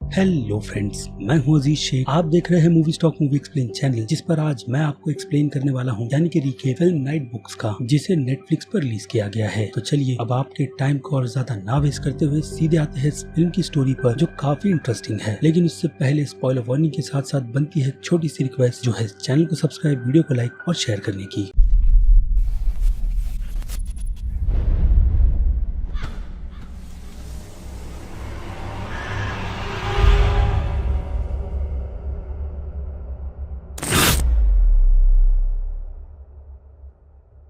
Hello friends, मैं हूं अजीज शेख। आप देख रहे हैं movie stock movie explain channel, जिस पर आज मैं आपको एक्सप्लेन करने वाला हूं, यानी कि रीकेप फिल्म नाइट बुक्स का, जिसे नेटफ्लिक्स पर रिलीज किया गया है। तो चलिए अब आपके टाइम को और ज्यादा ना वेस्ट करते हुए सीधे आते हैं इस फिल्म की स्टोरी पर, जो काफी इंटरेस्टिंग है। लेकिन उससे पहले स्पॉइलर वार्निंग के साथ साथ बनती है एक छोटी सी रिक्वेस्ट, जो है चैनल को सब्सक्राइब, वीडियो को लाइक और शेयर करने की।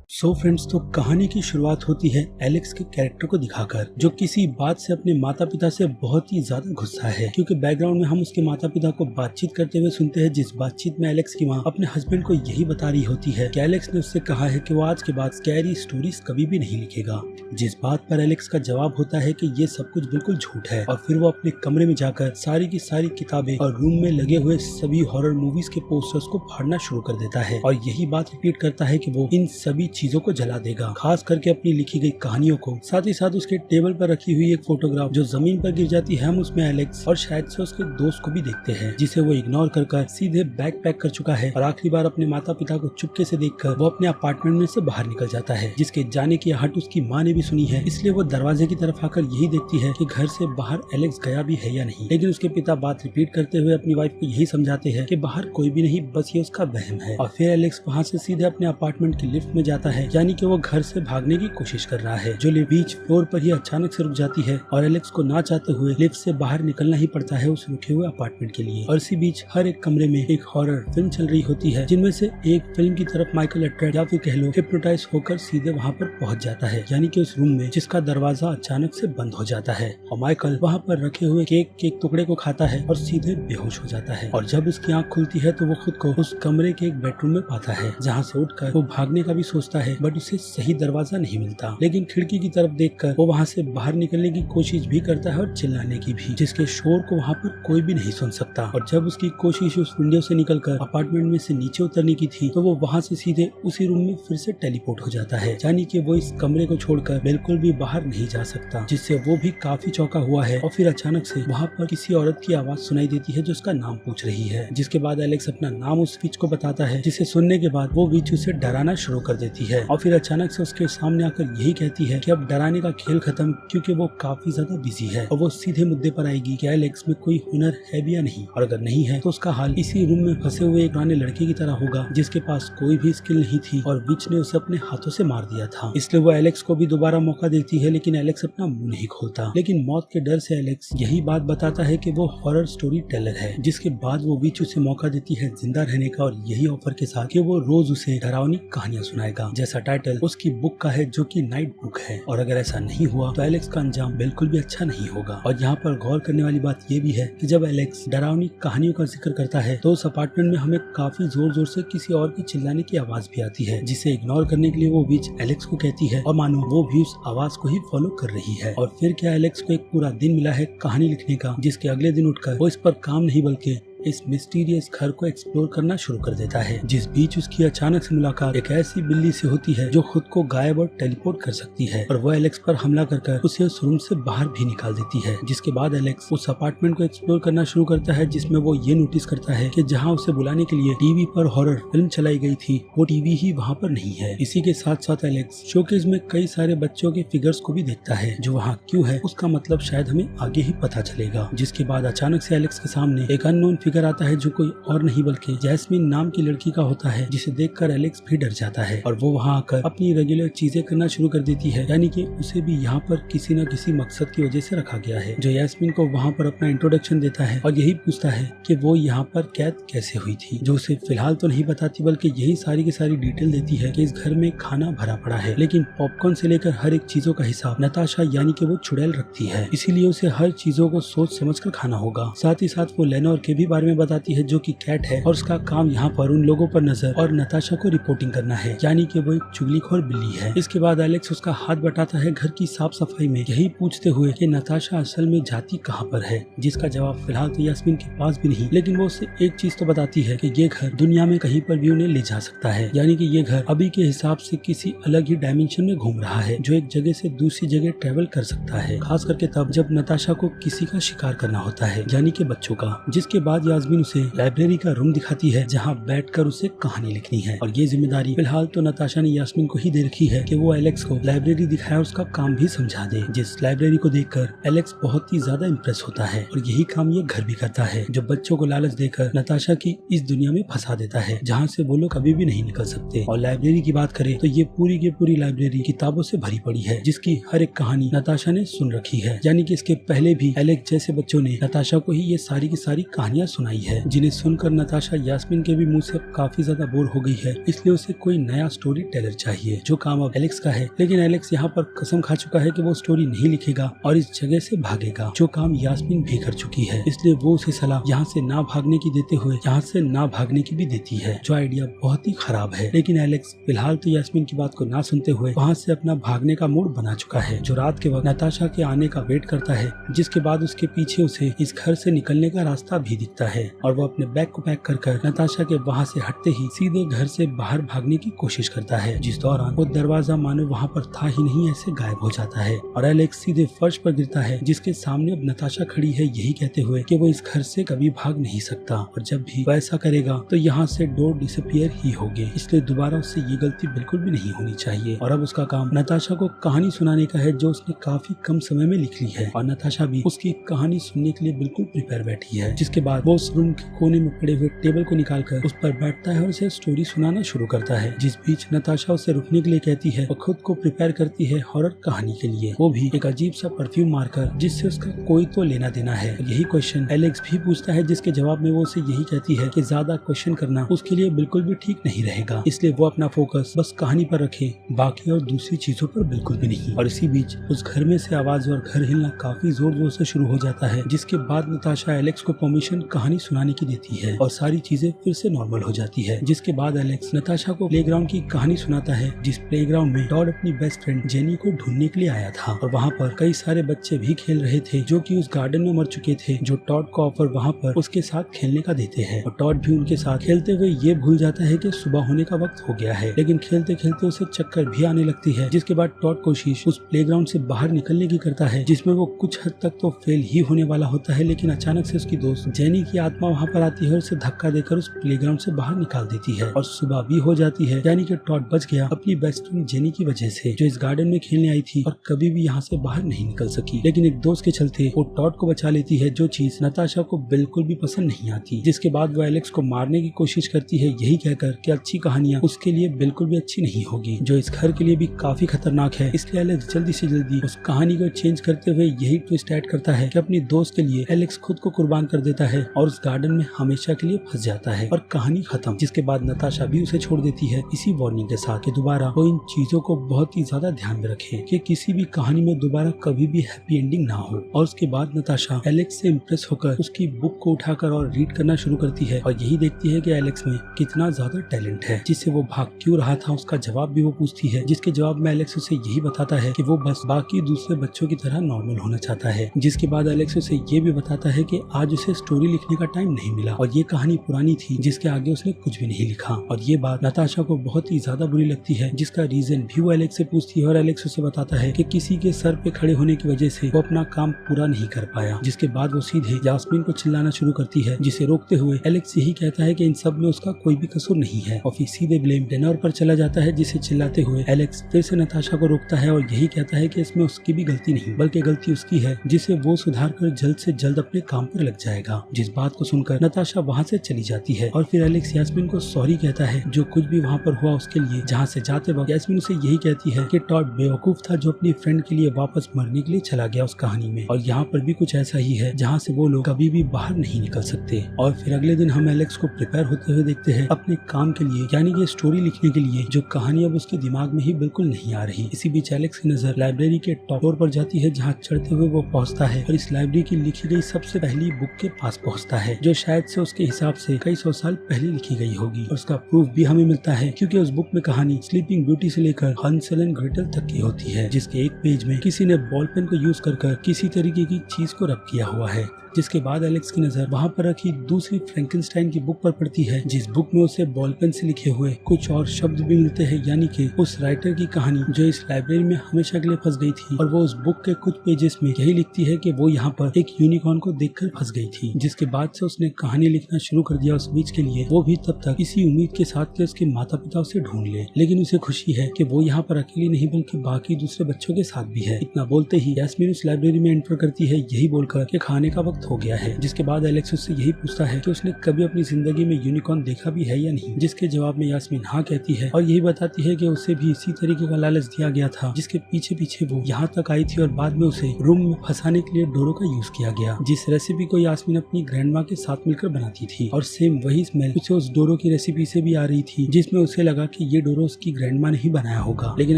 सो फ्रेंड्स, तो कहानी की शुरुआत होती है एलेक्स के कैरेक्टर को दिखाकर, जो किसी बात से अपने माता पिता से बहुत ही ज्यादा गुस्सा है, क्योंकि बैकग्राउंड में हम उसके माता पिता को बातचीत करते हुए सुनते हैं, जिस बातचीत में एलेक्स की माँ अपने हस्बैंड को यही बता रही होती है कि एलेक्स ने उससे कहा है कि वो आज के बाद स्कैरी स्टोरीज कभी भी नहीं लिखेगा। जिस बात पर एलेक्स का जवाब होता है कि ये सब कुछ बिल्कुल झूठ है, और फिर वो अपने कमरे में जाकर सारी की सारी किताबें और रूम में लगे हुए सभी हॉरर मूवीज के पोस्टर्स को फाड़ना शुरू कर देता है, और यही बात रिपीट करता है कि वो इन सभी चीजों को जला देगा, खास करके अपनी लिखी गई कहानियों को। साथ ही साथ उसके टेबल पर रखी हुई एक फोटोग्राफ जो जमीन पर गिर जाती है, हम उसमें एलेक्स और शायद से उसके दोस्त को भी देखते हैं, जिसे वो इग्नोर कर सीधे बैग पैक कर चुका है, और आखिरी बार अपने माता पिता को चुपके से देखकर वो अपने अपार्टमेंट में से बाहर निकल जाता है, जिसके जाने की आहट उसकी माँ ने भी सुनी है। इसलिए वो दरवाजे की तरफ आकर यही देखती है कि घर से बाहर एलेक्स गया भी है या नहीं। लेकिन उसके पिता बात रिपीट करते हुए अपनी वाइफ को यही समझाते हैं कि बाहर कोई भी नहीं, बस ये उसका वहम है। और फिर एलेक्स वहाँ से सीधे अपने अपार्टमेंट की लिफ्ट में जाता है, यानी कि वो घर से भागने की कोशिश कर रहा है, जो लिफ्ट बीच फ्लोर पर ही अचानक से रुक जाती है, और एलेक्स को ना चाहते हुए लिफ्ट से बाहर निकलना ही पड़ता है उस रुके हुए अपार्टमेंट के लिए। और इसी बीच हर एक कमरे में एक हॉरर फिल्म चल रही होती है, जिनमें से एक फिल्म की तरफ माइकल अट्रैक्ट या फिर कह लो हिप्नोटाइज होकर सीधे वहाँ पर पहुँच जाता है, यानी कि उस रूम में, जिसका दरवाजा अचानक से बंद हो जाता है, और माइकल वहाँ पर रखे हुए केक के एक टुकड़े को खाता है और सीधे बेहोश हो जाता है। और जब उसकी आँख खुलती है तो वो खुद को उस कमरे के एक बेडरूम में पाता है, जहाँ से उठकर वो भागने का भी सोचता है, बट उसे सही दरवाजा नहीं मिलता। लेकिन खिड़की की तरफ देखकर वो वहाँ से बाहर निकलने की कोशिश भी करता है, और चिल्लाने की भी, जिसके शोर को वहाँ पर कोई भी नहीं सुन सकता। और जब उसकी कोशिश उस विंडो से निकलकर अपार्टमेंट में से नीचे उतरने की थी, तो वो वहाँ से सीधे उसी रूम में फिर से टेलीपोर्ट हो जाता है, यानी कि वो इस कमरे को छोड़कर बिल्कुल भी बाहर नहीं जा सकता, जिससे वो भी काफी चौंका हुआ है। और फिर अचानक से वहाँ पर किसी औरत की आवाज सुनाई देती है, जो उसका नाम पूछ रही है, जिसके बाद एलेक्स अपना नाम उस विच को बताता है, जिसे सुनने के बाद वो विच उसे डराना शुरू कर देती है, और फिर अचानक से उसके सामने आकर यही कहती है कि अब डराने का खेल खत्म, क्योंकि वो काफी ज्यादा बिजी है, और वो सीधे मुद्दे पर आएगी कि एलेक्स में कोई हुनर है भी या नहीं, और अगर नहीं है तो उसका हाल इसी रूम में फंसे हुए एक पुराने लड़के की तरह होगा, जिसके पास कोई भी स्किल नहीं थी, और विच ने उसे अपने हाथों से मार दिया था। इसलिए वो एलेक्स को भी दोबारा मौका देती है, लेकिन एलेक्स अपना मुंह नहीं खोलता। लेकिन मौत के डर से एलेक्स यही बात बताता है कि वो हॉरर स्टोरी टेलर है, जिसके बाद वो विच उसे मौका देती है जिंदा रहने का, और यही ऑफर के साथ कि वो रोज उसे डरावनी कहानियां सुनाएगा, जैसा टाइटल उसकी बुक का है, जो कि नाइट बुक है। और अगर ऐसा नहीं हुआ तो एलेक्स का अंजाम बिल्कुल भी अच्छा नहीं होगा। और यहाँ पर गौर करने वाली बात ये भी है कि जब एलेक्स डरावनी कहानियों का जिक्र करता है, तो उस अपार्टमेंट में हमें काफी जोर जोर से किसी और के चिल्लाने की आवाज भी आती है, जिसे इग्नोर करने के लिए वो विच एलेक्स को कहती है, और मानो वो भी उस आवाज को ही फॉलो कर रही है। और फिर क्या, एलेक्स को एक पूरा दिन मिला है कहानी लिखने का, जिसके अगले दिन उठकर वो इस पर काम नहीं बल्कि इस मिस्टीरियस घर को एक्सप्लोर करना शुरू कर देता है। जिस बीच उसकी अचानक से मुलाकात एक ऐसी बिल्ली से होती है, जो खुद को गायब और टेलीपोर्ट कर सकती है, और वो एलेक्स पर हमला कर उसे उस रूम से बाहर भी निकाल देती है। जिसके बाद एलेक्स उस अपार्टमेंट को एक्सप्लोर करना शुरू करता है, जिसमें वो ये नोटिस करता है कि जहाँ उसे बुलाने के लिए टीवी पर हॉरर फिल्म चलाई गई थी, वो टीवी ही वहाँ पर नहीं है। इसी के साथ साथ एलेक्स शोकेस में कई सारे बच्चों के फिगर्स को भी देखता है, जो वहाँ क्यों है उसका मतलब शायद हमें आगे ही पता चलेगा। जिसके बाद अचानक से एलेक्स के सामने एक अननोन फिगर आता है, जो कोई और नहीं बल्कि जैस्मिन नाम की लड़की का होता है, जिसे देखकर एलेक्स भी डर जाता है, और वो वहाँ आकर अपनी रेगुलर चीजें करना शुरू कर देती है, यानी कि उसे भी यहाँ पर किसी न किसी मकसद की वजह से रखा गया है। जो जैस्मिन को वहाँ पर अपना इंट्रोडक्शन देता है, और यही पूछता है कि वो यहाँ पर कैद कैसे हुई थी, जो उसे फिलहाल तो नहीं बताती, बल्कि यही सारी की सारी डिटेल देती है कि इस घर में खाना भरा पड़ा है, लेकिन पॉपकॉर्न से लेकर हर एक चीजों का हिसाब नताशा यानी कि वो चुड़ैल रखती है, इसीलिए उसे हर चीजों को सोच समझ कर खाना होगा। साथ ही साथ वो लेनोर के भी बारे में बताती है जो कि कैट है और उसका काम यहाँ पर उन लोगों पर नजर और नताशा को रिपोर्टिंग करना है, यानी कि वो एक चुगलीखोर बिल्ली है। इसके बाद एलेक्स उसका हाथ बटाता है घर की साफ सफाई में, यही पूछते हुए कि नताशा असल में जाती कहाँ पर है, जिसका जवाब फिलहाल तो यास्मीन के पास भी नहीं, लेकिन वो उससे एक चीज तो बताती है कि ये घर दुनिया में कहीं पर भी उन्हें ले जा सकता है, यानी कि ये घर अभी के हिसाब से किसी अलग ही डायमेंशन में घूम रहा है जो एक जगह से दूसरी जगह ट्रेवल कर सकता है, खास करके तब जब नताशा को किसी का शिकार करना होता है, यानी कि बच्चों का। जिसके बाद यास्मीन उसे लाइब्रेरी का रूम दिखाती है जहाँ बैठकर उसे कहानी लिखनी है, और ये जिम्मेदारी फिलहाल तो नताशा ने यास्मीन को ही दे रखी है कि वो एलेक्स को लाइब्रेरी दिखाया, उसका काम भी समझा दे। जिस लाइब्रेरी को देखकर एलेक्स बहुत ही ज्यादा इम्प्रेस होता है और यही काम ये घर भी करता है, जो बच्चों को लालच देकर नताशा की इस दुनिया में फंसा देता है जहाँ से वो लोग कभी भी नहीं निकल सकते। और लाइब्रेरी की बात करें तो ये पूरी की पूरी लाइब्रेरी किताबों से भरी पड़ी है, जिसकी हर एक कहानी नताशा ने सुन रखी है, यानी कि इसके पहले भी एलेक्स जैसे बच्चों ने नताशा को ही ये सारी की सारी कहानियां सुनाई है, जिन्हें सुनकर नताशा यास्मीन के भी मुंह से काफी ज्यादा बोर हो गई है। इसलिए उसे कोई नया स्टोरी टेलर चाहिए, जो काम अब एलेक्स का है। लेकिन एलेक्स यहाँ पर कसम खा चुका है कि वो स्टोरी नहीं लिखेगा और इस जगह से भागेगा, जो काम यास्मीन भी कर चुकी है। इसलिए वो उसे सलाह यहाँ से ना भागने की देते हुए यहाँ से ना भागने की भी देती है, जो आइडिया बहुत ही खराब है। लेकिन एलेक्स फिलहाल तो यास्मीन की बात को ना सुनते हुए वहाँ से अपना भागने का मूड बना चुका है, जो रात के वक्त नताशा के आने का वेट करता है, जिसके बाद उसके पीछे उसे इस घर से निकलने का रास्ता भी दिखता है। और वो अपने बैग को पैक कर नताशा के वहाँ से हटते ही सीधे घर से बाहर भागने की कोशिश करता है, जिस दौरान वो दरवाजा मानो वहाँ पर था ही नहीं ऐसे गायब हो जाता है और एलेक्स सीधे फर्श पर गिरता है, जिसके सामने अब नताशा खड़ी है, यही कहते हुए कि वो इस घर से कभी भाग नहीं सकता और जब भी वो ऐसा करेगा तो यहाँ से डोर डिसअपियर ही होगी। इसलिए दोबारा उससे ये गलती बिल्कुल भी नहीं होनी चाहिए। और अब उसका काम नताशा को कहानी सुनाने का है, जो उसने काफी कम समय में लिख ली है, और नताशा भी उसकी कहानी सुनने के लिए बिल्कुल प्रिपेयर बैठी है। जिसके बाद वो उस रूम के कोने में पड़े हुए टेबल को निकालकर उस पर बैठता है और उसे स्टोरी सुनाना शुरू करता है। जिस बीच नताशा उसे रुकने के लिए कहती है और खुद को प्रिपेयर करती है हॉरर कहानी के लिए, वो भी एक अजीब सा परफ्यूम मारकर, जिससे उसका कोई तो लेना देना है। यही क्वेश्चन एलेक्स भी पूछता है, जिसके जवाब में वो उसे यही कहती है कि ज्यादा क्वेश्चन करना उसके लिए बिल्कुल भी ठीक नहीं रहेगा, इसलिए वो अपना फोकस बस कहानी पर रखे, बाकी और दूसरी चीजों पर बिल्कुल भी नहीं। और इसी बीच उस घर में से आवाज और घर हिलना काफी जोर जोर से शुरू हो जाता है, जिसके बाद नताशा एलेक्स को परमिशन कहानी सुनाने की देती है और सारी चीजें फिर से नॉर्मल हो जाती है। जिसके बाद एलेक्स नताशा को प्लेग्राउंड की कहानी सुनाता है, जिस प्लेग्राउंड में टॉड अपनी बेस्ट फ्रेंड जेनी को ढूंढने के लिए आया था और वहाँ पर कई सारे बच्चे भी खेल रहे थे जो कि उस गार्डन में मर चुके थे, जो टॉड को ऑफर वहाँ पर उसके साथ खेलने का देते हैं। और टॉड भी उनके साथ खेलते हुए ये भूल जाता है कि सुबह होने का वक्त हो गया है, लेकिन खेलते खेलते उसे चक्कर भी आने लगती है। जिसके बाद टॉड कोशिश उस प्लेग्राउंड से बाहर निकलने की करता है, जिसमें वो कुछ हद तक तो फेल ही होने वाला होता है, लेकिन अचानक से उसकी दोस्त जेनी की आत्मा वहाँ पर आती है और उसे धक्का देकर उस प्लेग्राउंड से बाहर निकाल देती है और सुबह भी हो जाती है, यानी कि टॉड बच गया अपनी बेस्ट फ्रेंड जेनी की वजह से, जो इस गार्डन में खेलने आई थी और कभी भी यहाँ से बाहर नहीं निकल सकी। लेकिन एक दोस्त के चलते वो टॉड को बचा लेती है, जो चीज नताशा को बिल्कुल भी पसंद नहीं आती। जिसके बाद वो एलेक्स को मारने की कोशिश करती है, यही कहकर कि अच्छी कहानियां उसके लिए बिल्कुल भी अच्छी नहीं होगी, जो इस घर के लिए भी काफी खतरनाक है। इसलिए एलेक्स जल्दी से जल्दी उस कहानी को चेंज करते हुए यही ट्विस्ट ऐड करता है कि अपनी दोस्त के लिए एलेक्स खुद को कुर्बान कर देता है और उस गार्डन में हमेशा के लिए फंस जाता है और कहानी खत्म। जिसके बाद नताशा भी उसे छोड़ देती है, इसी वार्निंग के साथ कि दोबारा वो इन चीजों को बहुत ही ज्यादा ध्यान में रखे कि किसी भी कहानी में दोबारा कभी भी हैप्पी एंडिंग ना हो। और उसके बाद नताशा एलेक्स से इम्प्रेस होकर उसकी बुक को उठाकर और रीड करना शुरू करती है और यही देखती है कि एलेक्स में कितना ज्यादा टैलेंट है, जिससे वो भाग क्यों रहा था उसका जवाब भी वो पूछती है। जिसके जवाब में एलेक्स उसे यही बताता है कि वो बस बाकी दूसरे बच्चों की तरह नॉर्मल होना चाहता है। जिसके बाद एलेक्स उसे ये भी बताता है कि आज उसे स्टोरी लिखने का टाइम नहीं मिला और ये कहानी पुरानी थी, जिसके आगे उसने कुछ भी नहीं लिखा। और ये बात नताशा को बहुत ही ज्यादा बुरी लगती है, जिसका रीजन भी वो एलेक्स से पूछती है और एलेक्स उसे बताता है कि किसी के सर पे खड़े होने की वजह से वो अपना काम पूरा नहीं कर पाया। जिसके बाद वो सीधे यास्मीन को चिल्लाना शुरू करती है, जिसे रोकते हुए एलेक्स यही कहता है कि इन सब में उसका कोई भी कसूर नहीं है और फिर सीधे ब्लेम डेनोर पर चला जाता है, जिसे चिल्लाते हुए एलेक्स फिर से नताशा को रोकता है और यही कहता है कि इसमें उसकी भी गलती नहीं बल्कि गलती उसकी है, जिसे वो सुधार कर जल्द से जल्द अपने काम पर लग जाएगा। जिस बात को सुनकर नताशा वहाँ से चली जाती है और फिर एलेक्स यास्मीन को सॉरी कहता है जो कुछ भी वहाँ पर हुआ उसके लिए। जहाँ से जाते वक्त यास्मीन उसे यही कहती है कि टॉड बेवकूफ था जो अपनी फ्रेंड के लिए वापस मरने के लिए चला गया उस कहानी में, और यहाँ पर भी कुछ ऐसा ही है जहाँ से वो लोग कभी भी बाहर नहीं निकल सकते। और फिर अगले दिन हम एलेक्स को प्रिपेयर होते हुए देखते हैं अपने काम के लिए, यानी कि स्टोरी लिखने के लिए, जो कहानी अब उसके दिमाग में ही बिल्कुल नहीं आ रही। इसी बीच एलेक्स की नजर लाइब्रेरी के टॉप फ्लोर पर जाती है, जहाँ चढ़ते हुए वो पहुँचता है और इस लाइब्रेरी की लिखी गई सबसे पहली बुक के पास पहुँचता खोजता है जो शायद से उसके हिसाब से कई 100 साल पहले लिखी गई होगी। और उसका प्रूफ भी हमें मिलता है क्योंकि उस बुक में कहानी स्लीपिंग ब्यूटी से लेकर हंसल एंड ग्रेटल तक की होती है, जिसके एक पेज में किसी ने बॉल पेन को यूज कर किसी तरीके की चीज को रब किया हुआ है। जिसके बाद एलेक्स की नजर वहाँ पर रखी दूसरी फ्रैंकेनस्टाइन की बुक पर पड़ती है, जिस बुक में उसे बॉल पेन से लिखे हुए कुछ और शब्द भी मिलते हैं, यानी कि उस राइटर की कहानी जो इस लाइब्रेरी में हमेशा के लिए फंस गई थी। और वो उस बुक के कुछ पेजेस में यही लिखती है कि वो यहाँ पर एक यूनिकॉर्न को देखकर फंस गई थी। जिसके बाद से उसने कहानी लिखना शुरू कर दिया उस बीच के लिए। वो भी तब तक इसी उम्मीद के साथ कि उसके माता पिता उसे ढूंढ ले, लेकिन उसे खुशी है कि वो यहाँ पर अकेली नहीं बल्कि बाकी दूसरे बच्चों के साथ भी है। इतना बोलते ही यास्मीन उस लाइब्रेरी में एंटर करती है, यही बोलकर कि खाने का वक्त हो गया है। जिसके बाद एलेक्स उससे यही पूछता है कि उसने कभी अपनी जिंदगी में यूनिकॉर्न देखा भी है या नहीं, जिसके जवाब में यास्मीन हाँ कहती है और यही बताती है कि उसे भी इसी तरीके का लालच दिया गया था, जिसके पीछे पीछे वो यहाँ तक आई थी और बाद में उसे रूम में फंसाने के लिए डोरो का यूज किया गया, जिस रेसिपी को यास्मीन अपनी ग्रैंडमा के साथ मिलकर बनाती थी। और सेम वही स्मेल उसे उस डोरो की रेसिपी से भी आ रही थी, जिसमें उसे लगा कि ये डोरो उसकी ग्रैंडमा ने ही बनाया होगा, लेकिन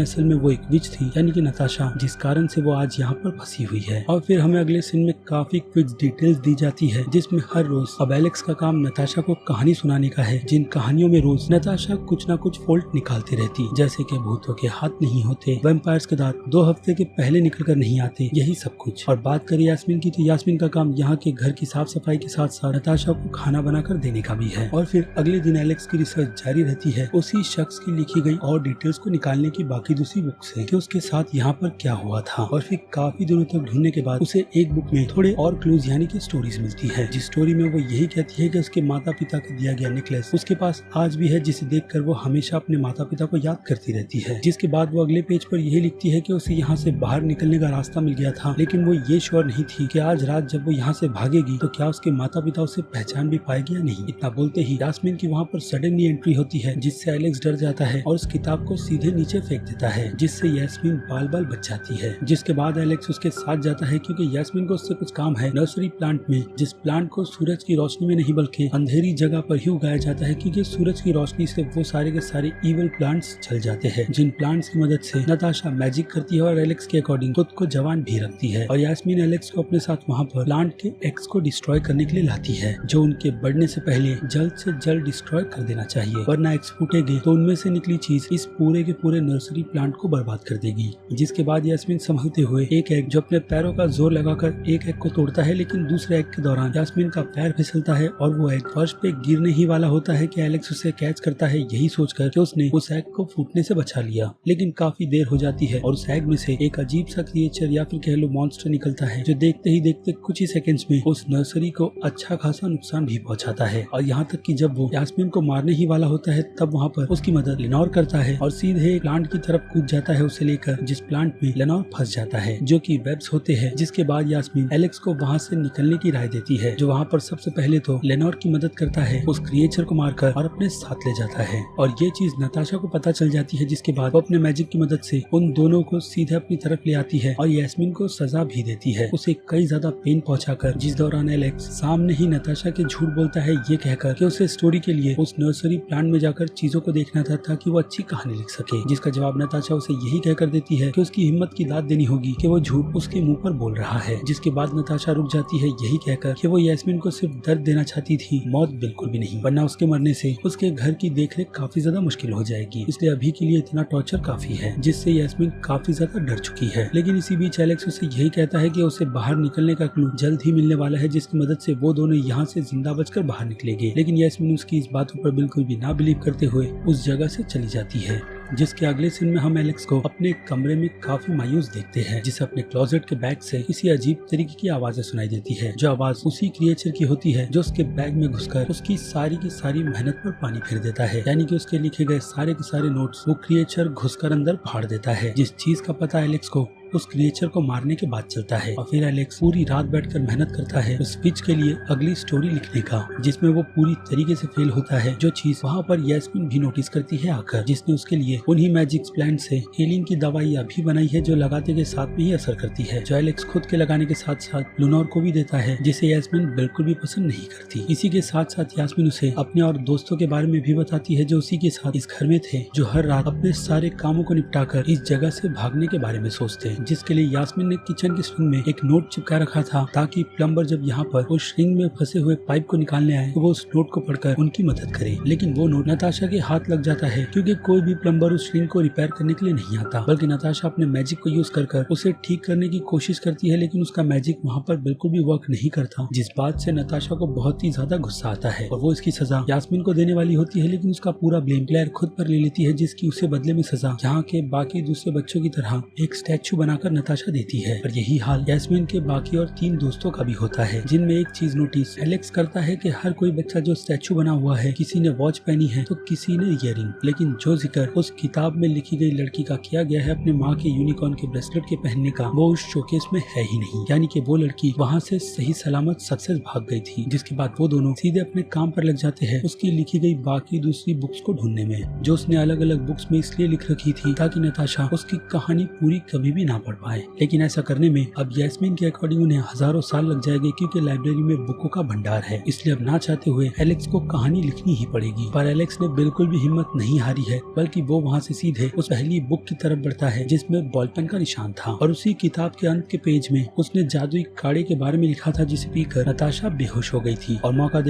असल में वो एक विच थी, यानी कि नताशा, जिस कारण से वो आज यहाँ पर फंसी हुई है। और फिर हमें अगले सीन में काफी क्विक डिटेल्स दी जाती है, जिसमें हर रोज अब एलेक्स का काम नताशा को कहानी सुनाने का है, जिन कहानियों में रोज नताशा कुछ न कुछ फॉल्ट निकालती रहती, जैसे कि भूतों के हाथ नहीं होते, वैम्पायर्स के दांत 2 हफ्ते के पहले निकल कर नहीं आते, यही सब कुछ। और बात करें यास्मीन की, तो यास्मीन का काम यहाँ के घर की साफ सफाई के साथ साथ नताशा को खाना बनाकर देने का भी है। और फिर अगले दिन एलेक्स की रिसर्च जारी रहती है उसी शख्स की लिखी गई और डिटेल्स को निकालने की बाकी दूसरी बुक से कि उसके साथ यहाँ पर क्या हुआ था। और फिर काफी दिनों तक ढूंढने के बाद उसे एक बुक में थोड़े और क्लूज यानी कि स्टोरीज मिलती है, जिस स्टोरी में वो यही कहती है कि उसके माता पिता को दिया गया नेकलेस उसके पास आज भी है, जिसे देखकर वो हमेशा अपने माता पिता को याद करती रहती है। जिसके बाद वो अगले पेज पर यही लिखती है कि उसे यहाँ से बाहर निकलने का रास्ता मिल गया था, लेकिन वो ये श्योर नहीं थी कि आज रात जब वो यहाँ से भागेगी तो क्या उसके माता पिता उसे पहचान भी पाएगी या नहीं। इतना बोलते ही यास्मीन की वहाँ पर सडनली एंट्री होती है, जिससे एलेक्स डर जाता है और उस किताब को सीधे नीचे फेंक देता है, जिससे यास्मीन बाल बाल बच जाती है। जिसके बाद एलेक्स उसके साथ जाता है क्योंकि यास्मीन को उससे कुछ काम है नर्सरी प्लांट में, जिस प्लांट को सूरज की रोशनी में नहीं बल्कि अंधेरी जगह पर ही उगाया जाता है, क्योंकि सूरज की रोशनी से वो सारे के सारे इवल प्लांट्स जल जाते हैं, जिन प्लांट्स की मदद से नताशा मैजिक करती है और एलेक्स के अकॉर्डिंग खुद को जवान भी रखती है। और यास्मीन एलेक्स को अपने साथ वहाँ पर प्लांट के एग्स को डिस्ट्रॉय करने के लिए लाती है, जो उनके बढ़ने से पहले जल्द से जल्द डिस्ट्रॉय कर देना चाहिए, वरना एग्स फूटेंगे तो उनमें से निकली चीज इस पूरे के पूरे नर्सरी प्लांट को बर्बाद कर देगी। जिसके बाद यास्मीन संभलते हुए एक एग जो अपने पैरों का जोर लगाकर एक एग को तोड़ता है, लेकिन दूसरे एग के दौरान यास्मीन का पैर फिसलता है और वो एग फर्श पे गिरने ही वाला होता है कि एलेक्स उसे कैच करता है, यही सोचकर कि उसने उस एग को फूटने से बचा लिया। लेकिन काफी देर हो जाती है और उस एग में से एक अजीब सा क्रिएचर या फिर कह लो मॉन्स्टर निकलता है, जो देखते ही देखते कुछ ही सेकंड्स में उस नर्सरी को अच्छा खासा नुकसान भी पहुंचाता है। और यहाँ तक कि जब वो यास्मीन को मारने ही वाला होता है तब वहाँ पर उसकी मदद लेनोर करता है और सीधे प्लांट की तरफ कूद जाता है उसे लेकर, जिस प्लांट में लेनोर फंस जाता है, जो कि वेब्स होते हैं। जिसके बाद यास्मीन एलेक्स को वहाँ से निकलने की राय देती है, जो वहाँ पर सबसे पहले तो लेनोर की मदद करता है, उस क्रिएचर को मारकर और अपने साथ ले जाता है। और ये चीज नताशा को पता चल जाती है, जिसके बाद वो अपने मैजिक की मदद से उन दोनों को सीधे अपनी तरफ ले आती है और यास्मीन को सजा भी देती है, उसे कई ज्यादा पेन पहुंचाकर, जिस दौरान एलेक्स सामने ही नताशा के झूठ बोलता है ये कहकर कि उसे स्टोरी के लिए उस नर्सरी प्लांट में जाकर चीजों को देखना था ताकि वो अच्छी कहानी लिख सके। जिसका जवाब नताशा उसे यही कहकर देती है कि उसकी हिम्मत की दाद देनी होगी कि वो झूठ उसके मुंह पर बोल रहा है। जिसके बाद नताशा रुक जाती है यही कहकर कि वो यास्मीन को सिर्फ दर्द देना चाहती थी, मौत बिल्कुल भी नहीं, वरना उसके मरने से उसके घर की देखरेख काफी ज्यादा मुश्किल हो जाएगी, इसलिए अभी के लिए इतना टॉर्चर काफी है, जिससे यास्मीन काफी ज्यादा डर चुकी है। लेकिन इसी बीच एलेक्स उसे यही कहता है कि उसे बाहर निकलने का क्लू जल्द ही मिलने वाला है, जिसकी मदद से वो दोनों यहाँ से जिंदा बचकर बाहर निकलेंगे। लेकिन यास्मीन उसकी इस बातों पर बिल्कुल भी ना बिलीव करते हुए उस जगह से चली जाती है। जिसके अगले सीन में हम एलेक्स को अपने कमरे में काफी मायूस देखते हैं, जिसे अपने क्लोजेट के बैग से किसी अजीब तरीके की आवाजें सुनाई देती है, जो आवाज उसी क्रिएचर की होती है जो उसके बैग में घुसकर उसकी सारी की सारी मेहनत पर पानी फेर देता है, यानी कि उसके लिखे गए सारे के सारे नोट्स वो क्रिएचर घुसकर अंदर फाड़ देता है। जिस चीज का पता एलेक्स को उस क्रिएचर को मारने के बाद चलता है। और फिर एलेक्स पूरी रात बैठकर मेहनत करता है उस पिच के लिए अगली स्टोरी लिखने का, जिसमें वो पूरी तरीके से फेल होता है, जो चीज वहाँ पर यास्मीन भी नोटिस करती है आकर, जिसने उसके लिए उन्हीं मैजिक प्लांट से हीलिंग की दवाई अभी बनाई है, जो लगाते के साथ में ही असर करती है, जो एलेक्स खुद के लगाने के साथ साथ लुनोर को भी देता है, जिसे यास्मीन बिल्कुल भी पसंद नहीं करती। इसी के साथ साथ यास्मीन उसे अपने और दोस्तों के बारे में भी बताती है, जो उसी के साथ इस घर में थे, जो हर रात अपने सारे कामों को निपटाकर इस जगह से भागने के बारे में सोचते, जिसके लिए यास्मीन ने किचन की स्ट्रिंग में एक नोट चिपका रखा था ताकि प्लम्बर जब यहाँ पर उस स्ट्रिंग में फंसे हुए पाइप को निकालने आए तो वो उस नोट को पढ़कर उनकी मदद करे। लेकिन वो नोट नताशा के हाथ लग जाता है क्योंकि कोई भी प्लम्बर उस स्ट्रिंग को रिपेयर करने के लिए नहीं आता, बल्कि नताशा अपने मैजिक को यूज कर उसे ठीक करने की कोशिश करती है, लेकिन उसका मैजिक वहाँ पर बिल्कुल भी वर्क नहीं करता, जिस बात से नताशा को बहुत ही ज्यादा गुस्सा आता है और वो इसकी सजा यास्मीन को देने वाली होती है। लेकिन उसका पूरा ब्लेम क्लेयर खुद पर ले लेती है, जिसकी उसे बदले में सजा यहाँ के बाकी दूसरे बच्चों की तरह एक स्टैचू बनाकर नताशा देती है। और यही हाल यास्मीन के बाकी और 3 दोस्तों का भी होता है, जिनमें एक चीज नोटिस एलेक्स करता है कि हर कोई बच्चा जो स्टैचू बना हुआ है, किसी ने वॉच पहनी है तो किसी ने इयररिंग, लेकिन जो जिक्र उस किताब में लिखी गई लड़की का किया गया है अपने माँ के यूनिकॉर्न के ब्रेसलेट के पहनने का, वो उस शोकेस में है ही नहीं। यानी कि वो लड़की वहाँ से सही सलामत सक्सेस भाग गई थी। जिसके बाद वो दोनों सीधे अपने काम पर लग जाते हैं उसकी लिखी गई बाकी दूसरी बुक्स को ढूंढने में, जो उसने अलग अलग बुक्स में इसलिए लिख रखी थी ताकि नताशा उसकी कहानी पूरी कभी भी ना पढ़ पाए। लेकिन ऐसा करने में अब यास्मीन के अकॉर्डिंग उन्हें हजारों साल लग जाएंगे, क्योंकि लाइब्रेरी में बुकों का भंडार है। इसलिए अब ना चाहते हुए एलेक्स को कहानी लिखनी ही पड़ेगी। पर एलेक्स ने बिल्कुल भी हिम्मत नहीं हारी है, बल्कि वो वहाँ से सीधे उस पहली बुक की तरफ बढ़ता है जिसमें बॉल पेन का निशान था। और उसी किताब के अंत के पेज में उसने जादुई काढ़े के बारे में लिखा था जिसे पीकर नताशा बेहोश हो गई थी। और मौका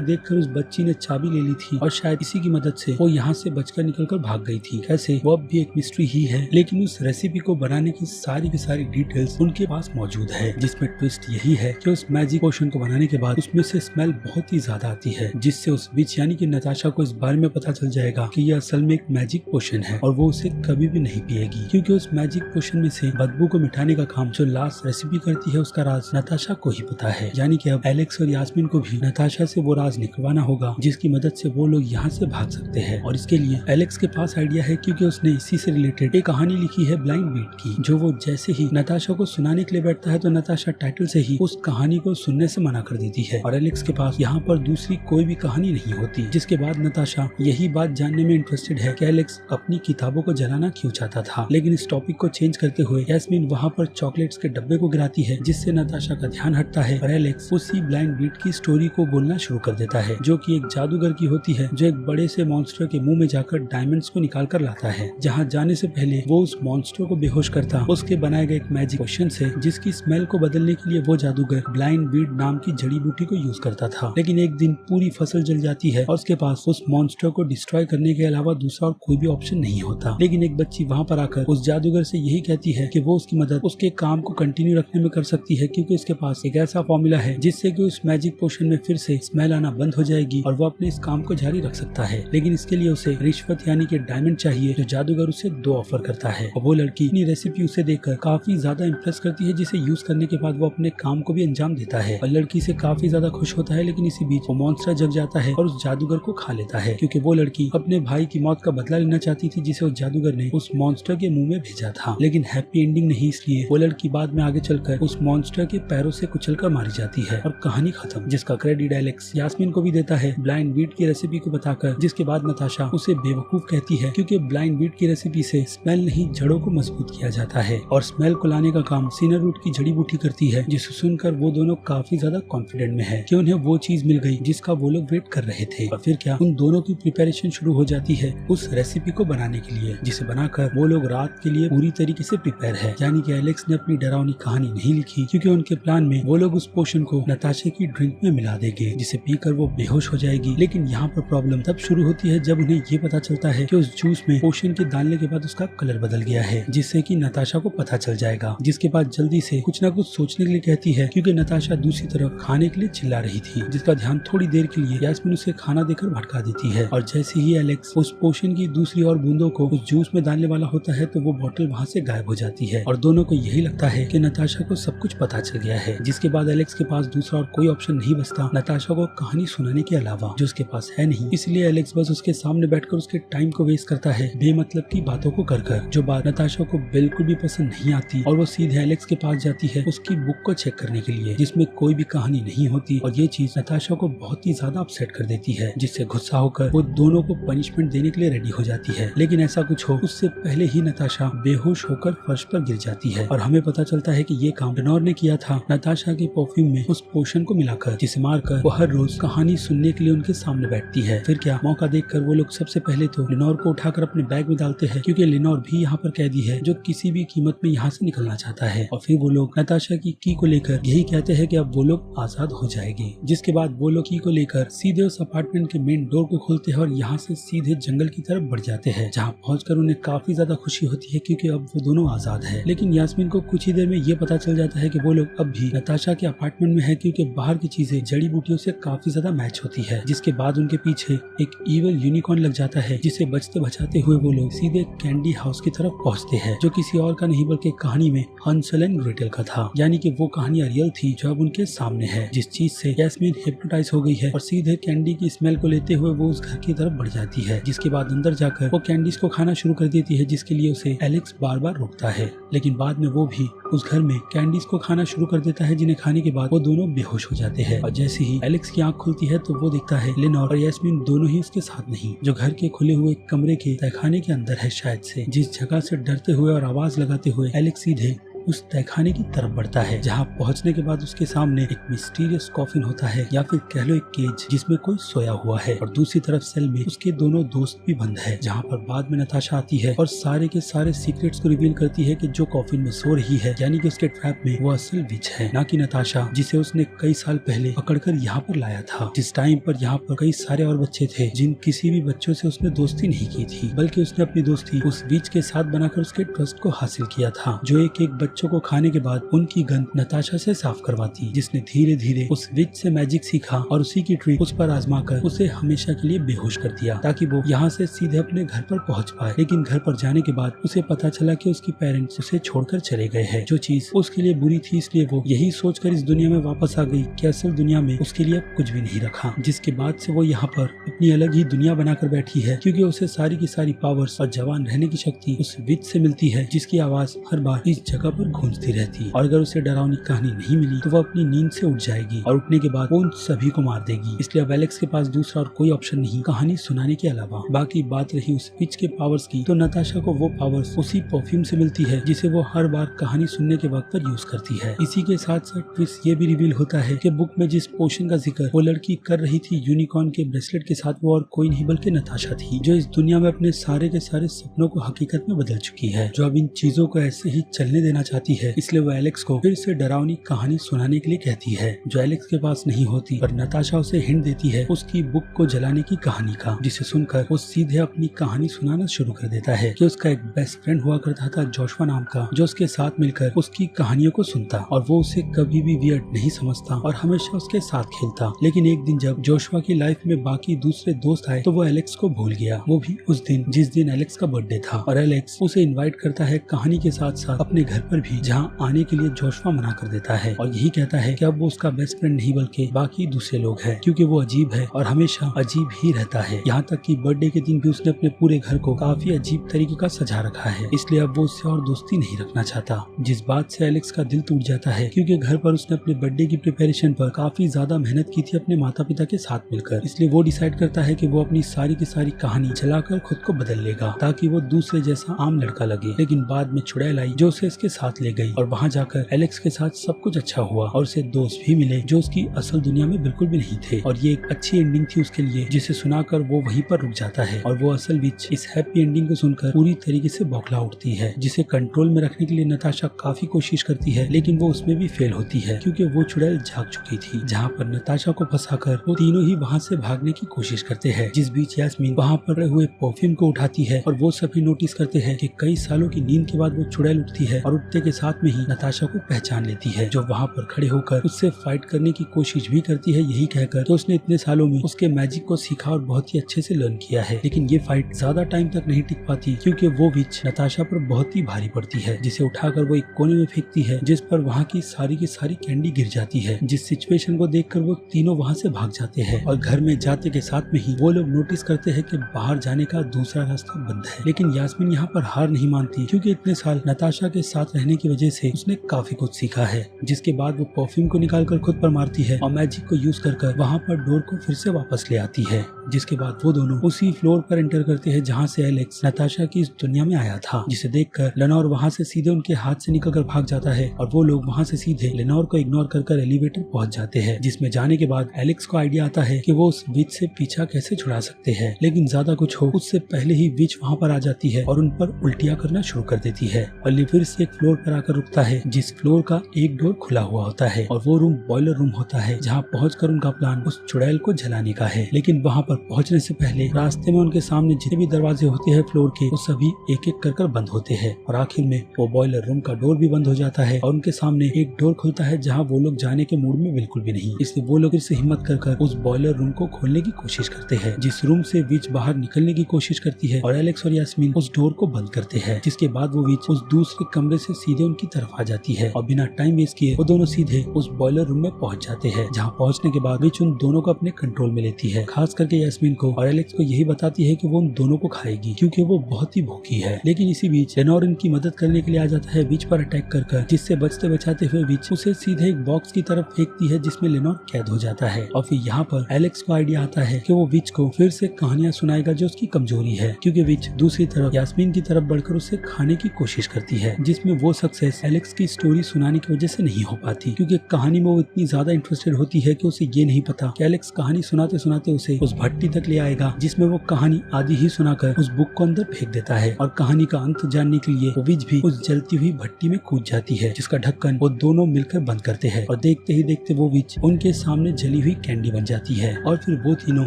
देखकर उस बच्ची ने चाबी ले ली थी और शायद इसी की मदद से वो यहाँ से बचकर निकलकर भाग गई थी। कैसे, वो अब भी एक मिस्ट्री ही है। लेकिन उस रेसिपी को बनाने की सारी डिटेल्स उनके पास मौजूद है, जिसमें ट्विस्ट यही है कि उस मैजिक पोशन को बनाने के बाद उसमें से स्मेल बहुत ही ज्यादा आती है, जिससे उस विच यानी कि नताशा को इस बारे में पता चल जाएगा कि यह असल में एक मैजिक पोशन है और वो उसे कभी भी नहीं पिएगी, क्योंकि उस मैजिक पोशन में से बदबू को मिटाने का काम जो लास्ट रेसिपी करती है उसका राज नताशा को ही पता है। यानी कि अब एलेक्स और यास्मीन को भी नताशा से वो राज निकलवाना होगा जिसकी मदद से वो लोग यहाँ से भाग सकते हैं। और इसके लिए एलेक्स के पास आइडिया है, क्योंकि उसने इसी से रिलेटेड एक कहानी लिखी है ब्लाइंड बीट की, जो वो जैसे ही नताशा को सुनाने के लिए बैठता है तो नताशा टाइटल से ही उस कहानी को सुनने से मना कर देती है और एलेक्स के पास यहाँ पर दूसरी कोई भी कहानी नहीं होती। जिसके बाद नताशा यही बात जानने में इंटरेस्टेड है कि एलेक्स अपनी किताबों को जलाना क्यों चाहता था। लेकिन इस टॉपिक को चेंज करते हुए यास्मीन वहाँ पर चॉकलेट्स के डब्बे को गिराती है, जिससे नताशा का ध्यान हटता है और एलेक्स उसी ब्लाइंड बीट की स्टोरी को बोलना शुरू कर देता है, जो कि एक जादूगर की होती है जो एक बड़े से मॉन्स्टर के मुंह में जाकर डायमंड्स को निकाल कर लाता है, जहाँ जाने से पहले वो उस मॉन्स्टर को बेहोश करता उसके बनाए गए एक मैजिक पोशन से, जिसकी स्मेल को बदलने के लिए वो जादूगर ब्लाइंड बीट नाम की जड़ी बूटी को यूज करता था। लेकिन एक दिन पूरी फसल जल जाती है और उसके पास उस मॉन्स्टर को डिस्ट्रॉय करने के अलावा दूसरा और कोई भी ऑप्शन नहीं होता। लेकिन एक बच्ची वहाँ पर आकर उस जादूगर से यही कहती है कि वो उसकी मदद उसके काम को कंटिन्यू रखने में कर सकती है, क्योंकि उसके पास एक ऐसा फॉर्मूला है जिससे कि उस मैजिक पोशन में फिर से स्मेल आना बंद हो जाएगी और वो अपने इस काम को जारी रख सकता है। लेकिन इसके लिए उसे रिश्वत यानी कि डायमंड चाहिए, जो जादूगर उसे 2 ऑफर करता है। और वो लड़की अपनी रेसिपी उसे देखकर काफी ज्यादा इम्प्रेस करती है, जिसे यूज करने के बाद वो अपने काम को भी अंजाम देता है और लड़की से काफी ज्यादा खुश होता है। लेकिन इसी बीच वो मॉन्स्टर जग जाता है और उस जादूगर को खा लेता है, क्योंकि वो लड़की अपने भाई की मौत का बदला लेना चाहती थी जिसे उस जादूगर ने उस मॉन्स्टर के मुंह में भेजा था। लेकिन हैप्पी एंडिंग नहीं, इसलिए वो लड़की बाद में आगे चलकर उस मॉन्स्टर के पैरों से कुचलकर मारी जाती है और कहानी खत्म। जिसका क्रेडिट एलेक्स यास्मीन को भी देता है ब्लाइंड बीट की रेसिपी को बताकर, जिसके बाद नताशा उसे बेवकूफ कहती है, क्योंकि ब्लाइंड बीट की रेसिपी से स्मेल नहीं जड़ों को मजबूत किया जाता है और स्मेल को लाने का काम सिनर रूट की जड़ी बूटी करती है। जिसे सुनकर वो दोनों काफी ज्यादा कॉन्फिडेंट में है कि उन्हें वो चीज मिल गई जिसका वो लोग वेट कर रहे थे। और फिर क्या, उन दोनों की प्रिपरेशन शुरू हो जाती है उस रेसिपी को बनाने के लिए, जिसे बनाकर वो लोग रात के लिए पूरी तरीके से प्रिपेयर है। यानी कि एलेक्स ने अपनी डरावनी कहानी नहीं लिखी, क्योंकि उनके प्लान में वो लोग उस पोशन को नताशा की ड्रिंक में मिला देंगे, जिसे पीकर वो बेहोश हो जाएगी। लेकिन यहाँ पर प्रॉब्लम तब शुरू होती है जब उन्हें ये पता चलता है कि उस जूस में पोशन के डालने के बाद उसका कलर बदल गया है, जिससे कि नताशा को पता चल जाएगा। जिसके बाद जल्दी से कुछ न कुछ सोचने के लिए कहती है, क्योंकि नताशा दूसरी तरफ खाने के लिए चिल्ला रही थी, जिसका ध्यान थोड़ी देर के लिए यास्मीन उसे खाना देकर भटका देती है। और जैसे ही एलेक्स उस पोशन की दूसरी और बूंदों को उस जूस में डालने वाला होता है तो वो बोतल वहाँ से गायब हो जाती है और दोनों को यही लगता है कि नताशा को सब कुछ पता चल गया है। जिसके बाद एलेक्स के पास दूसरा और कोई ऑप्शन नहीं बचता नताशा को कहानी सुनाने के अलावा, जो उसके पास है नहीं। इसलिए एलेक्स बस उसके सामने बैठकर उसके टाइम को वेस्ट करता है बेमतलब की बातों को कर, जो बात नताशा को बिल्कुल भी पसंद नहीं आती। और वो सीधे एलेक्स के पास जाती है उसकी बुक को चेक करने के लिए, जिसमें कोई भी कहानी नहीं होती। और ये चीज नताशा को बहुत ही ज्यादा अपसेट कर देती है, जिससे गुस्सा होकर वो दोनों को पनिशमेंट देने के लिए रेडी हो जाती है। लेकिन ऐसा कुछ हो उससे पहले ही नताशा बेहोश होकर फर्श पर गिर जाती है और हमें पता चलता है कि ये काम लेनोर ने किया था नताशा के परफ्यूम में उस पोशन को मिलाकर, जिसे मारकर वो हर रोज कहानी सुनने के लिए उनके सामने बैठती है। फिर क्या, मौका देखकर वो लोग सबसे पहले तो लेनोर को उठाकर अपने बैग में डालते हैं, क्योंकि लेनोर भी यहाँ पर कैदी है जो किसी किसी भी कीमत में यहाँ से निकलना चाहता है। और फिर वो लोग नताशा की की को लेकर यही कहते हैं कि अब वो लोग आजाद हो जाएंगे। जिसके बाद वो लोग की को लेकर सीधे उस अपार्टमेंट के मेन डोर को खोलते हैं और यहाँ से सीधे जंगल की तरफ बढ़ जाते हैं, जहाँ पहुंचकर उन्हें काफी ज्यादा खुशी होती है क्योंकि अब वो दोनों आजाद है। लेकिन यास्मीन को कुछ ही देर में ये पता चल जाता है कि वो लोग अब भी नताशा के अपार्टमेंट में है क्योंकि बाहर की चीजें जड़ी बूटियों से काफी ज्यादा मैच होती है। जिसके बाद उनके पीछे एक ईवल यूनिकॉर्न लग जाता है, जिसे बचते बचाते हुए वो लोग सीधे कैंडी हाउस की तरफ पहुंचते हैं, जो किसी और का नहीं बल्कि कहानी में हंसल एंड ग्रेटल का था। यानी कि वो कहानी रियल थी जो अब उनके सामने है, जिस चीज से यास्मीन हिप्नोटाइज हो गई है और सीधे कैंडी की स्मेल को लेते हुए वो उस घर की तरफ बढ़ जाती है। जिसके बाद अंदर जाकर वो कैंडीज को खाना शुरू कर देती है, जिसके लिए उसे एलेक्स बार बार रोकता है। लेकिन बाद में वो भी उस घर में कैंडीज को खाना शुरू कर देता है, जिन्हें खाने के बाद वो दोनों बेहोश हो जाते हैं। और जैसे ही एलेक्स की आंख खुलती है तो वो देखता है लेनोर और यास्मीन दोनों ही उसके साथ नहीं, जो घर के खुले हुए कमरे के तहखाने के अंदर है शायद से। जिस जगह से डरते हुए और आवाज लगाते हुए एलेक्स सीधे उस तहखाने की तरफ बढ़ता है, जहाँ पहुँचने के बाद उसके सामने एक मिस्टीरियस कॉफिन होता है, या फिर कह लो एक केज जिसमें कोई सोया हुआ है। और दूसरी तरफ सेल में उसके दोनों दोस्त भी बंद है, जहाँ पर बाद में नताशा आती है और सारे के सारे सीक्रेट्स को रिवील करती है कि जो कॉफिन में सो रही है, यानी कि उसके ट्रैप में वो असल विच है, ना कि नताशा, जिसे उसने कई साल पहले पकड़कर यहाँ पर लाया था। जिस टाइम पर यहाँ पर कई सारे और बच्चे थे जिन किसी भी बच्चों से उसने दोस्ती नहीं की थी, बल्कि उसने अपनी दोस्ती उस विच के साथ बनाकर उसके ट्रस्ट को हासिल किया था, जो एक एक बच्चों को खाने के बाद उनकी गंध नताशा से साफ करवाती, जिसने धीरे धीरे उस विच से मैजिक सीखा और उसी की ट्रिक उस पर आजमाकर उसे हमेशा के लिए बेहोश कर दिया, ताकि वो यहाँ से सीधे अपने घर पर पहुँच पाए। लेकिन घर पर जाने के बाद उसे पता चला कि उसकी पेरेंट्स उसे छोड़कर चले गए हैं, जो चीज उसके लिए बुरी थी, इसलिए वो यही सोचकर इस दुनिया में वापस आ गई कि असल दुनिया में उसके लिए कुछ भी नहीं रखा। जिसके बाद से वो यहाँ पर अपनी अलग ही दुनिया बनाकर बैठी है, क्योंकि उसे सारी की सारी पावर्स और जवान रहने की शक्ति उस विच से मिलती है, जिसकी आवाज हर बार इस जगह पर गूंजती रहती। और अगर उसे डरावनी कहानी नहीं मिली तो वो अपनी नींद से उठ जाएगी और उठने के बाद वो उन सभी को मार देगी। इसलिए अब एलेक्स के पास दूसरा और कोई ऑप्शन नहीं कहानी सुनाने के अलावा। बाकी बात रही उस विच के पावर्स की, तो नताशा को वो पावर्स उसी परफ्यूम से मिलती है, जिसे वो हर बार कहानी सुनने के वक्त पर यूज करती है। इसी के साथ साथ ट्विस्ट ये भी रिवील होता है कि बुक में जिस पोशन का जिक्र वो लड़की कर रही थी यूनिकॉर्न के ब्रेसलेट के साथ, वो और कोई नहीं बल्कि नताशा थी, जो इस दुनिया में अपने सारे के सारे सपनों को हकीकत में बदल चुकी है, जो अब इन चीजों को ऐसे ही चलने देना चाहती है। इसलिए वो एलेक्स को फिर से डरावनी कहानी सुनाने के लिए कहती है, जो एलेक्स के पास नहीं होती, पर नताशा उसे हिंट देती है उसकी बुक को जलाने की कहानी का, जिसे सुनकर वो सीधे अपनी कहानी सुनाना शुरू कर देता है कि उसका एक बेस्ट फ्रेंड हुआ करता था जोशुआ नाम का, जो उसके साथ मिलकर उसकी कहानियों को सुनता और वो उसे कभी भी वियर्ड नहीं समझता और हमेशा उसके साथ खेलता। लेकिन एक दिन जब जोशुआ की लाइफ में बाकी दूसरे दोस्त आए तो वो एलेक्स को भूल गया, वो भी उस दिन जिस दिन एलेक्स का बर्थडे था। और एलेक्स उसे इन्वाइट करता है कहानी के साथ साथ अपने घर पर भी, जहाँ आने के लिए जोशुआ मना कर देता है और यही कहता है कि अब वो उसका बेस्ट फ्रेंड नहीं बल्कि बाकी दूसरे लोग हैं, क्योंकि वो अजीब है और हमेशा अजीब ही रहता है। यहाँ तक कि बर्थडे के दिन भी उसने अपने पूरे घर को काफी अजीब तरीके का सजा रखा है, इसलिए अब वो उससे और दोस्ती नहीं रखना चाहता। जिस बात से एलेक्स का दिल टूट जाता है, क्योंकि घर पर उसने अपने बर्थडे की प्रिपरेशन पर काफी ज्यादा मेहनत की थी अपने माता पिता के साथ मिलकर, इसलिए वो डिसाइड करता है कि वो अपनी सारी की सारी कहानी चलाकर खुद को बदल लेगा, ताकि वो दूसरे जैसा आम लड़का लगे। लेकिन बाद में चुड़ैल आई जो उसे इसके साथ ले गई और वहाँ जाकर एलेक्स के साथ सब कुछ अच्छा हुआ और उसे दोस्त भी मिले जो उसकी असल दुनिया में बिल्कुल भी नहीं थे। और ये एक अच्छी एंडिंग थी उसके लिए, जिसे सुनाकर वो वहीं पर रुक जाता है और वो असल विच इस हैप्पी एंडिंग को सुनकर पूरी तरीके से बौखला उठती है, जिसे कंट्रोल में रखने के लिए नताशा काफी कोशिश करती है, लेकिन वो उसमें भी फेल होती है, क्योंकि वो चुड़ैल जाग चुकी थी। जहाँ पर नताशा को फंसाकर वो तीनों ही वहाँ से भागने की कोशिश करते हैं, जिस बीच यास्मीन वहाँ पर रहे हुए परफ्यूम को उठाती है और वो सभी नोटिस करते हैं कि कई सालों की नींद के बाद वो चुड़ैल उठती है और उठते के साथ में ही नताशा को पहचान लेती है, जो वहाँ पर खड़े होकर उससे फाइट करने की कोशिश भी करती है, यही कहकर कि उसने इतने सालों में उसके मैजिक को सीखा और बहुत ही अच्छे से लर्न किया है। लेकिन ये फाइट ज्यादा टाइम तक नहीं टिक पाती, क्योंकि वो विच नताशा पर बहुत ही भारी पड़ती है, जिसे उठाकर वो एक कोने में फेंकती है, जिस पर वहाँ की सारी कैंडी गिर जाती है। जिस सिचुएशन को देखकर वो तीनों वहाँ से भाग जाते हैं और घर में जाते के साथ में ही वो लोग नोटिस करते हैं कि बाहर जाने का दूसरा रास्ता बंद है। लेकिन यास्मीन यहाँ पर हार नहीं मानती, क्योंकि इतने साल नताशा के साथ रहने की वजह से उसने काफी कुछ सीखा है। जिसके बाद वो परफ्यूम को निकालकर खुद पर मारती है और मैजिक को यूज कर वहाँ पर डोर को फिर से वापस ले आती है। जिसके बाद वो दोनों उसी फ्लोर पर एंटर करते हैं जहाँ से एलेक्स नताशा की इस दुनिया में आया था, जिसे देखकर लेनोर वहाँ से सीधे उनके हाथ से निकलकर भाग जाता है और वो लोग वहाँ से सीधे लेनोर को इग्नोर कर एलिवेटर पहुँच जाते हैं, जिसमें जाने के बाद एलेक्स को आइडिया आता है कि वो उस विच से पीछा कैसे छुड़ा सकते हैं। लेकिन ज्यादा कुछ हो उससे पहले ही विच वहाँ पर आ जाती है और उन पर उल्टियाँ करना शुरू कर देती है। और फिर से एक फ्लोर पर आकर रुकता है जिस फ्लोर का एक डोर खुला हुआ होता है और वो रूम बॉयलर रूम होता है, जहाँ पहुंचकर उनका प्लान उस चुड़ैल को जलाने का है। लेकिन वहाँ पर पहुंचने से पहले रास्ते में उनके सामने जितने भी दरवाजे होते हैं फ्लोर के, वो सभी एक एक कर बंद होते हैं और आखिर में वो बॉयलर रूम का डोर भी बंद हो जाता है और उनके सामने एक डोर खुलता है जहाँ वो लोग जाने के मूड में बिल्कुल भी नहीं। इसलिए वो लोग फिर से हिम्मत कर उस बॉयलर रूम को खोलने की कोशिश करते हैं, जिस रूम से विच बाहर निकलने की कोशिश करती है और एलेक्स और यास्मीन उस डोर को बंद करते हैं, जिसके बाद वो विच उस दूसरे कमरे से सीधे उनकी तरफ आ जाती है और बिना टाइम वेस्ट किए वो दोनों सीधे उस बॉयलर रूम में पहुंच जाते हैं, जहां पहुंचने के बाद विच उन दोनों को अपने कंट्रोल में लेती है। खास करके यास्मीन को और एलेक्स को यही बताती है कि वो उन दोनों को खाएगी क्योंकि वो बहुत ही भूखी है। लेकिन इसी बीच लेनोर इनकी मदद करने के लिए आ जाता है विच पर अटैक कर, जिससे बचते बचाते हुए विच उसे सीधे एक बॉक्स की तरफ फेंकती है जिसमें लेनोर कैद हो जाता है। और फिर यहाँ पर एलेक्स को आइडिया आता है कि वो विच को फिर से कहानियां सुनाएगा जो उसकी कमजोरी है, क्योंकि विच दूसरी तरफ यास्मीन की तरफ बढ़कर उसे खाने की कोशिश करती है, जिसमें वो सक्सेस एलेक्स की स्टोरी सुनाने की वजह से नहीं हो पाती, क्योंकि कहानी में वो इतनी ज्यादा इंटरेस्टेड होती है कि उसे ये नहीं पता कि एलेक्स कहानी सुनाते सुनाते उसे उस भट्टी तक ले आएगा जिसमें वो कहानी आधी ही सुनाकर उस बुक को अंदर फेंक देता है और कहानी का अंत जानने के लिए वो विच भी उस जलती हुई भट्टी में कूद जाती है, जिसका ढक्कन वो दोनों मिलकर बंद करते हैं और देखते ही देखते वो विच उनके सामने जली हुई कैंडी बन जाती है। और फिर वो तीनों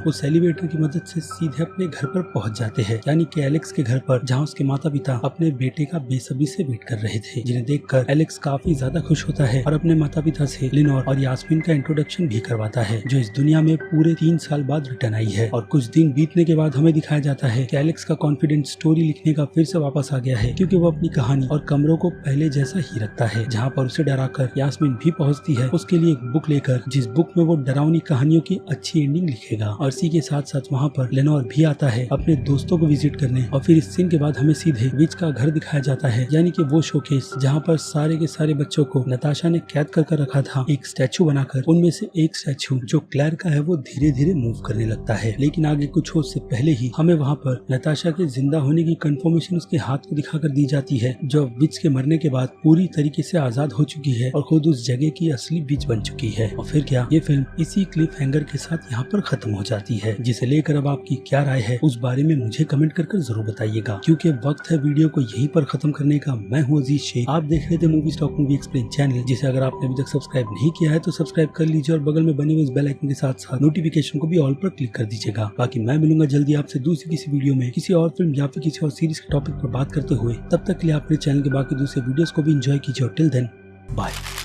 उस एलिवेटर की मदद से सीधे अपने घर पर पहुंच जाते हैं, यानी कि एलेक्स के घर पर, जहां उसके माता पिता अपने बेटे का बेसब्री से वेट कर रहे थे, जिन्हें देखकर एलेक्स काफी ज्यादा खुश होता है और अपने माता पिता से लेनोर और यास्मीन का इंट्रोडक्शन भी करवाता है, जो इस दुनिया में पूरे 3 साल बाद रिटर्न आई है। और कुछ दिन बीतने के बाद हमें दिखाया जाता है कि एलेक्स का कॉन्फिडेंट स्टोरी लिखने का फिर से वापस आ गया है, क्योंकि वो अपनी कहानी और कमरों को पहले जैसा ही रखता है। जहाँ पर उसे डराकर यास्मीन भी पहुँचती है उसके लिए एक बुक लेकर, जिस बुक में वो डरावनी कहानियों की अच्छी एंडिंग लिखेगा। और इसी के साथ साथ वहाँ पर लेनोर भी आता है अपने दोस्तों को विजिट करने। और फिर इस सीन के बाद हमें सीधे विच का घर दिखाया जाता है, यानी कि वो शोकेस जहाँ पर सारे के सारे बच्चों को नताशा ने कैद कर रखा था, एक स्टैचू बनाकर उनमें से एक स्टैचू जो क्लैर का है वो धीरे धीरे मूव करने लगता है। लेकिन आगे कुछ हो उससे पहले ही हमें वहाँ पर नताशा के जिंदा होने की कंफर्मेशन उसके हाथ को दिखाकर दी जाती है, जो विच के मरने के बाद पूरी तरीके से आजाद हो चुकी है और खुद उस जगह की असली विच बन चुकी है। और फिर क्या, ये फिल्म इसी क्लिफ हैंगर के साथ यहाँ पर खत्म हो जाती है, जिसे लेकर अब आपकी क्या राय है उस बारे में मुझे कमेंट कर जरूर बताइएगा, क्योंकि वक्त है वीडियो को यहीं पर खत्म करने का। मैं हूँ अजीज शेख, आप देख रहे थे movie stock movie explain channel, जिसे अगर आपने अभी तक सब्सक्राइब नहीं किया है तो सब्सक्राइब कर लीजिए और बगल में बने हुए इस बेल आइकन के साथ साथ नोटिफिकेशन को भी ऑल पर क्लिक कर दीजिएगा। बाकी मैं मिलूंगा जल्दी आपसे दूसरी किसी वीडियो में किसी और फिल्म या फिर किसी और सीरीज के टॉपिक पर बात करते हुए। तब तक के लिए अपने चैनल के बाकी दूसरे वीडियोस को भी एंजॉय कीजिए और टिल देन बाय।